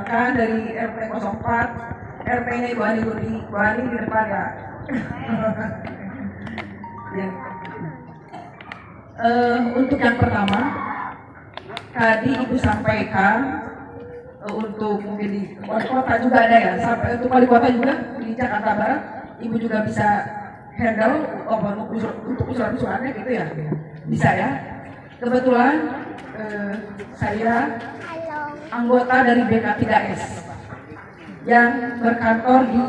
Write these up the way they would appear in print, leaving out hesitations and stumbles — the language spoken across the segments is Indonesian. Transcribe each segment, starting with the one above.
perkenalkan dari RT 04, RT-nya Ibu Ani di depan ya. Ya. Untuk yang pertama, tadi Ibu sampaikan untuk mungkin di wali kota juga ada ya, sampai untuk wali kota juga di Jakarta Barat, Ibu juga bisa handle untuk usulan-usulannya gitu ya, bisa ya. Kebetulan saya anggota dari BK3S yang berkantor di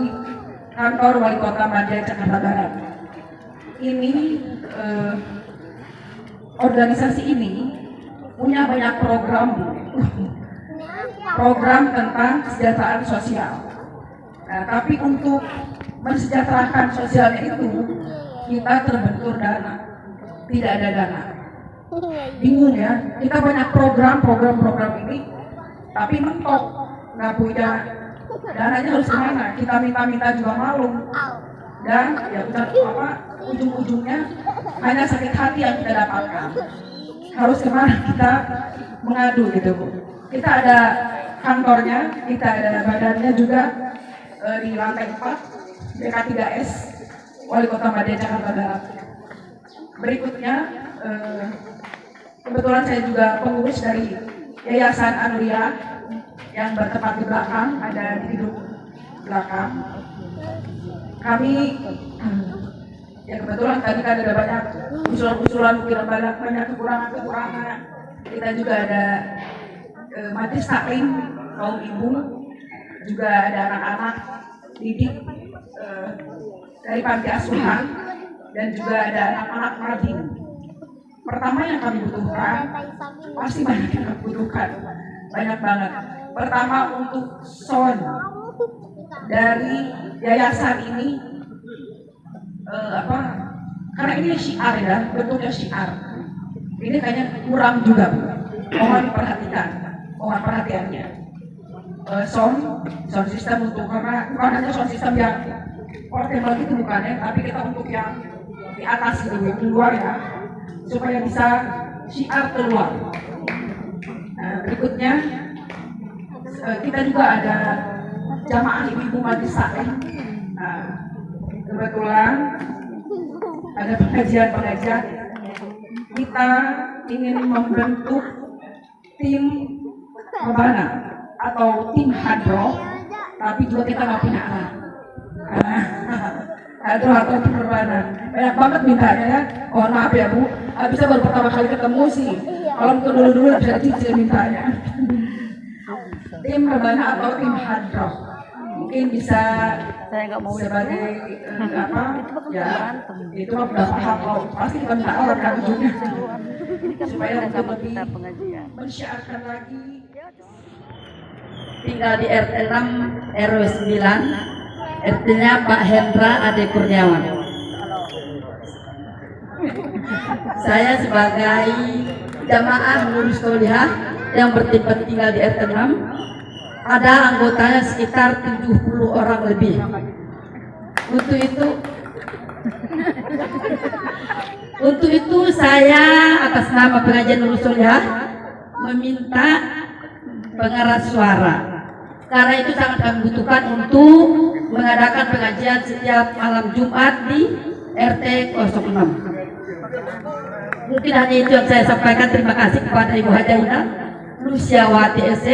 kantor wali kota Madya Jakarta Barat. Ini organisasi ini punya banyak program tentang kesejahteraan sosial. Nah, tapi untuk mensejahterakan sosialnya itu kita terbentur dana, tidak ada dana. Bingung ya, kita banyak program ini, tapi mentok, nggak punya dananya harus kemana? Kita minta juga malu, dan ya ujung-ujungnya hanya sakit hati yang kita dapatkan. Harus kemana kita mengadu gitu Bu. Kita ada kantornya, kita ada badannya juga di lantai 4 BK3S Wali Kota Madya Jakarta Barat. Berikutnya kebetulan saya juga pengurus dari Yayasan Anuria yang bertempat di belakang, ada di gedung belakang. Kami ya kebetulan tadi kan ada banyak usulan-usulan, mungkin banyak kekurangan. Kita juga ada majelis taklim kaum ibu, juga ada anak-anak didik dari panti asuhan, dan juga ada anak-anak madin. Pertama yang kami butuhkan, pasti banyak yang kami butuhkan, banyak banget. Pertama untuk sound dari yayasan ini, karena ini syiar ya, bentuknya syiar. Ini kayaknya kurang juga, mohon diperhatikan, mohon perhatiannya. Sound system untuk, karena bukan hanya sound system yang portable itu bukannya, tapi kita untuk yang di atas itu, di luar ya, supaya bisa syiar keluar. Nah, berikutnya kita juga ada jamaah ibu-ibu majelis taklim. Nah, kebetulan ada pengajian kita ingin membentuk tim rebana atau tim hadroh, tapi juga kita nggak punya anak. Hadroh atau tim rebana banyak banget mintanya ya. Oh maaf ya Bu, bisa baru pertama kali ketemu sih. Kalau untuk dulu bisa dicicil mintanya. Tim rebana atau tim hadroh mungkin bisa sebagai ya itu mah udah paham, kalau pasti kan tahu kan ujungnya, supaya untuk lebih mensyiarkan lagi. Tinggal di RT 6 RW 9, RT-nya Pak Hendra Ade Kurniawan. Saya sebagai jamaah Nurul Solihah yang bertempat tinggal di RT 6, ada anggotanya sekitar 70 orang lebih. Untuk itu saya atas nama pengajian Nurul Solihah meminta pengeras suara. Karena itu sangat kami butuhkan untuk mengadakan pengajian setiap malam Jumat di RT 06. Mungkin hanya itu yang saya sampaikan. Terima kasih kepada Ibu Hajaina Lusiawati SC.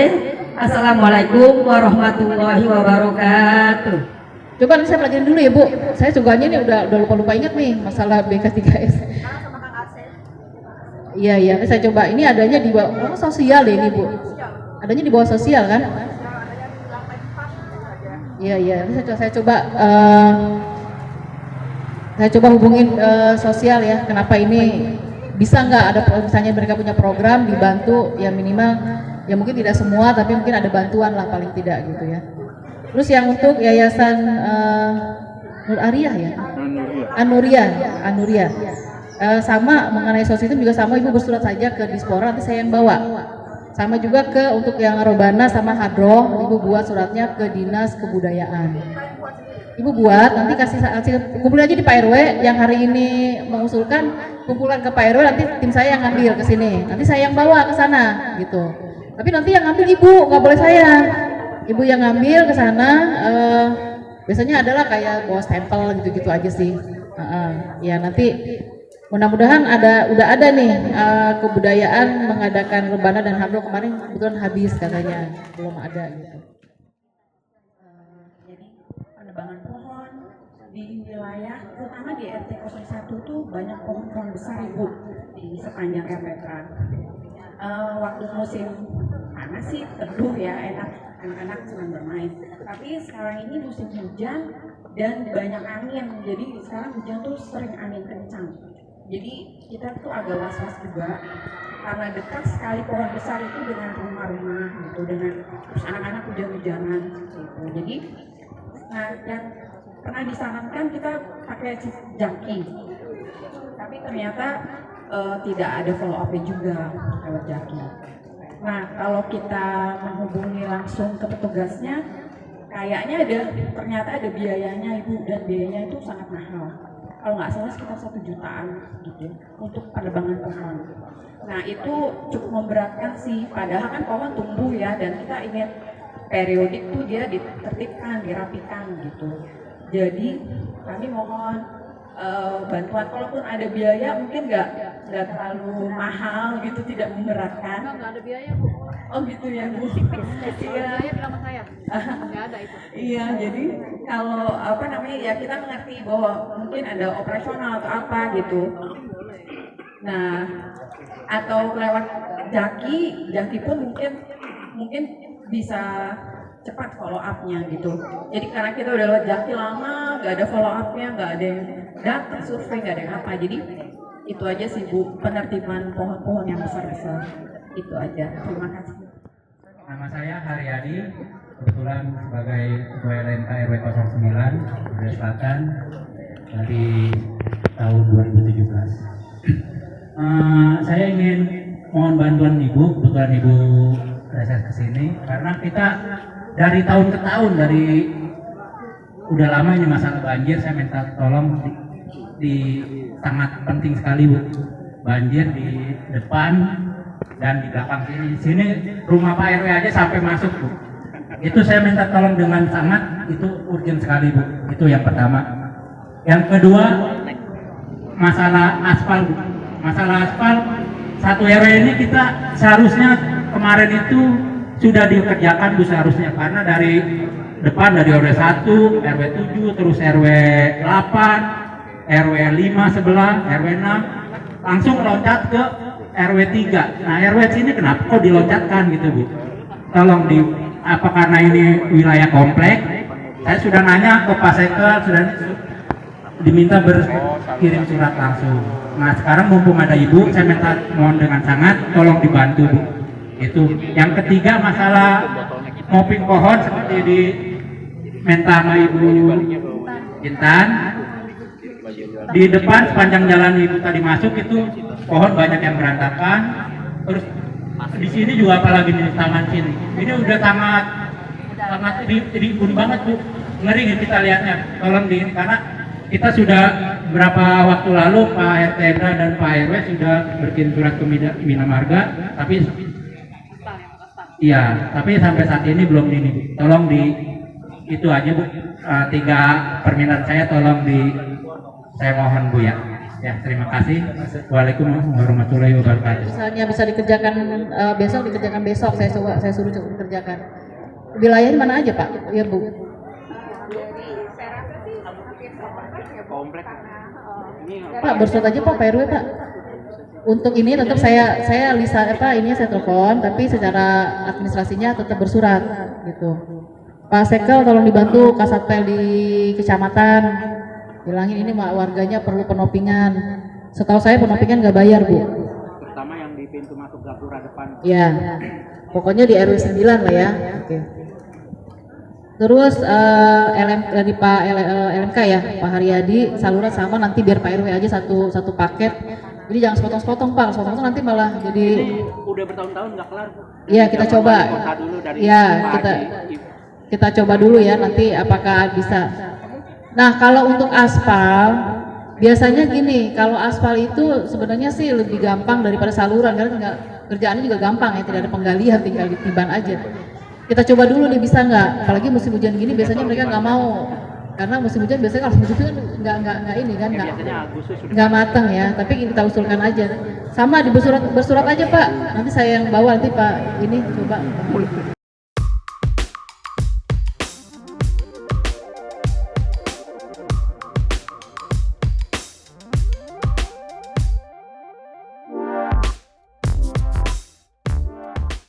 Assalamualaikum warahmatullahi wabarakatuh. Coba nanti saya pelajarin dulu ya Bu. Saya sungguhnya nih udah lupa ingat nih masalah BK3S. Iya, saya coba. Ini adanya di bawah sosial deh ini Bu. Adanya di bawah sosial kan? Iya. Saya coba hubungin sosial ya. Kenapa ini bisa nggak ada, misalnya mereka punya program dibantu ya, minimal ya mungkin tidak semua tapi mungkin ada bantuan lah paling tidak gitu ya. Terus yang untuk yayasan Nur Ariyah ya, Anuria. Sama mengenai sosial itu juga sama, Ibu bersurat saja ke Dispora, nanti saya yang bawa. Sama juga untuk yang Robana sama Hadroh, Ibu buat suratnya ke Dinas Kebudayaan. Ibu buat, nanti kasih kumpulin aja di Pak RW yang hari ini mengusulkan, kumpulan ke Pak RW, nanti tim saya yang ngambil ke sini. Nanti saya yang bawa ke sana gitu. Tapi nanti yang ngambil Ibu, nggak boleh saya. ibu yang ngambil ke sana biasanya adalah kayak bawa stempel gitu-gitu aja sih. Ya nanti mudah-mudahan udah ada nih kebudayaan mengadakan rebana dan hadroh. Kemarin kebetulan habis katanya, belum ada gitu. Jadi penebangan pohon di wilayah, terutama di RT 01 tuh banyak pohon-pohon besar Ibu di sepanjang RT. Waktu musim panas sih teduh ya, enak anak-anak senang bermain. Tapi sekarang ini musim hujan dan banyak angin, jadi sekarang hujan tuh sering angin kencang. Jadi kita tuh agak was-was juga karena dekat sekali pohon besar itu dengan rumah-rumah gitu, dengan terus anak-anak hujan-hujanan gitu. Jadi yang pernah disarankan kita pakai jaki, tapi ternyata tidak ada follow up juga lewat jaki. Nah kalau kita menghubungi langsung ke petugasnya, kayaknya ternyata ada biayanya Ibu, dan biayanya itu sangat mahal. Kalau nggak salah sekitar 1 jutaan gitu untuk penebangan pohon. Nah itu cukup memberatkan sih, padahal kan pohon tumbuh ya, dan kita ingin periodik tuh dia ditertibkan, dirapikan gitu. Jadi kami mohon bantuan, kalaupun ada biaya mungkin nggak terlalu mahal gitu, tidak memberatkan. Nggak ada biaya Bu. Oh gitu ya Bu. Iya, bilang sama saya. Nggak ada itu. Iya, jadi kalau ya kita mengerti bahwa mungkin ada operasional atau apa gitu. Nah, atau lewat jaki pun mungkin bisa cepat follow up-nya gitu. Jadi karena kita udah lewat jaki lama, nggak ada follow up-nya, nggak ada yang datang survei, nggak ada yang apa. Jadi itu aja sih Bu, penertiban pohon-pohon yang besar-besar. Itu aja. Terima kasih. Nama saya Haryadi, kebetulan sebagai Ketua LMK RW 09 Budaya Selatan dari tahun 2017. Saya ingin mohon bantuan Ibu, kebetulan Ibu reses ke sini karena kita dari tahun ke tahun, udah lama ini masalah banjir. Saya minta tolong di sangat penting sekali Bu, banjir di depan dan di belakang sini rumah Pak RW aja sampai masuk Bu. Itu saya minta tolong dengan sangat, itu urgent sekali Bu. Itu yang pertama. Yang kedua, masalah aspal Bu. Masalah aspal 1 RW ini kita seharusnya kemarin itu sudah dikerjakan Bu, seharusnya, karena dari depan dari RW 1, RW 7, terus RW 8, RW 5 sebelah, RW 6 langsung loncat ke RW 3. Nah RW sini kenapa kok diloncatkan gitu Bu? Tolong apa karena ini wilayah komplek? Saya sudah nanya ke Pak Sekel, sudah diminta berkirim surat langsung. Nah sekarang mumpung ada Ibu, saya minta mohon dengan sangat tolong dibantu Bu. Itu. Yang ketiga masalah mopping pohon seperti di minta sama Ibu Intan. Di depan sepanjang jalan Ibu tadi masuk itu pohon banyak yang berantakan. Terus di sini juga apalagi di taman sini. Ini udah sangat ribut banget Bu. Ngeri kita lihatnya. Tolong karena kita sudah beberapa waktu lalu Pak RT dan Pak RW sudah berkirim surat ke Bina Marga, tapi sampai saat ini belum ini. Tolong itu aja Bu. 3 permintaan saya tolong saya mohon Bu ya. Ya, terima kasih. Waalaikumsalam warahmatullahi wabarakatuh. Misalnya bisa dikerjakan besok, saya suruh dikerjakan. Wilayahnya mana aja Pak? Ya Bu. Pak, bersurat aja Pak RW Pak. Untuk ini tetap saya Lisa ini saya telepon, tapi secara administrasinya tetap bersurat gitu. Pak Sekel tolong dibantu Kasatpel di kecamatan, bilangin ini warganya perlu penopingan. Setahu saya penopingan nggak bayar Bu. Terutama yang di pintu masuk Gapura depan. Ya, pokoknya di RW 9 lah ya. Oke. Terus dari Pak LMK ya, Pak Haryadi, saluran sama nanti biar Pak RW aja satu paket. Jadi jangan sepotong-sepotong Pak, sepotong nanti malah jadi. Udah bertahun-tahun nggak kelar. Iya kita coba. Iya kita coba dulu ya nanti apakah bisa. Nah kalau untuk aspal biasanya gini, kalau aspal itu sebenarnya sih lebih gampang daripada saluran karena kerjaannya juga gampang ya, tidak ada penggalian, tinggal ditiban aja. kita coba dulu nih bisa nggak, apalagi musim hujan gini biasanya mereka nggak mau, karena musim hujan biasanya kalau musim hujan kan nggak ini kan nggak matang ya, tapi kita usulkan aja sama di bersurat aja Pak, nanti saya yang bawa, nanti Pak ini coba